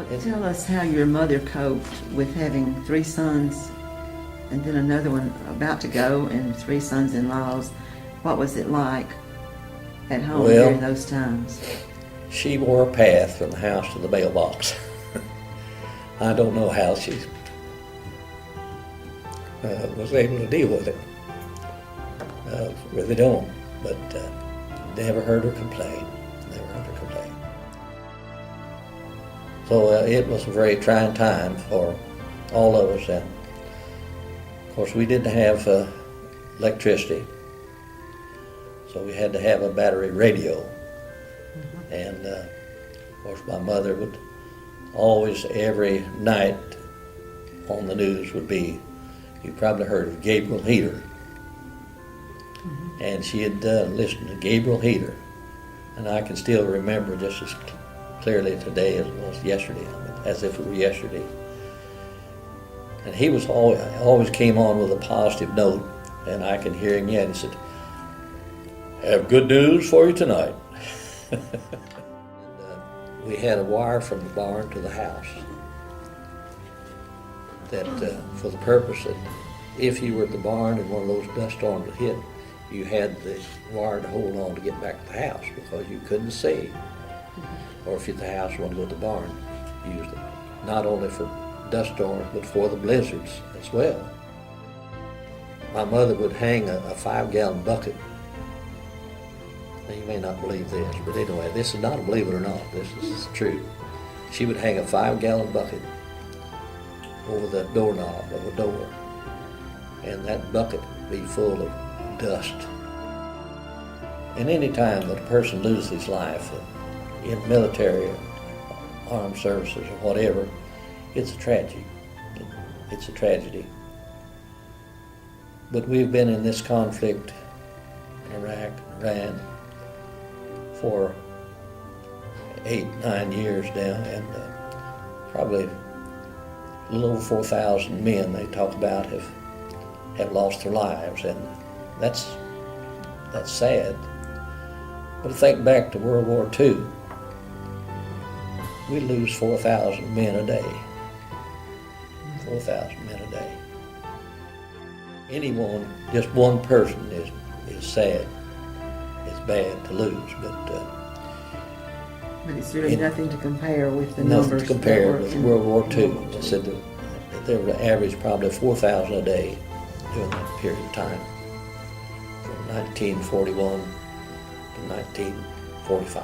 Tell us how your mother coped with having 3 sons and then another one about to go and 3 sons-in-laws. What was it like at home during those times? She wore a path from the house to the mailbox. I don't know how she was able to deal with it. Really don't, but never heard her complain. Never heard her complain. So it was a very trying time for all of us, and of course we didn't have electricity, so we had to have a battery radio. And of course my mother would always, every night on the news would be, you probably heard of Gabriel Heater. And she had listened to Gabriel Heater, and I can still remember just as clearly today as it was yesterday, as if it were yesterday. And he was always came on with a positive note, and I can hear him yet. He said, "Have good news for you tonight." And, we had a wire from the barn to the house that for the purpose that if you were at the barn and one of those dust storms would hit, you had the wire to hold on to get back to the house because you couldn't see. Or if you're at the house and want to go to the barn, you used it not only for dust storms but for the blizzards as well. My mother would hang a 5-gallon bucket. Now you may not believe this, but anyway, this is not a believe it or not, this is true. She would hang a 5-gallon bucket over the doorknob of a door, and that bucket would be full of dust. And any time that a person loses his life in military or armed services or whatever, it's a tragedy. It's a tragedy. But we've been in this conflict in Iraq and Iran for 8-9 years now, and probably a little over 4,000 men they talk about have lost their lives, and that's sad. But think back to World War II. We lose 4,000 men a day. 4,000 men a day. Anyone, just one person is sad. It's bad to lose, but it's really nothing to compare with the nothing numbers. to compare with World War II. They said that there were average probably 4,000 a day during that period of time, from 1941 to 1945.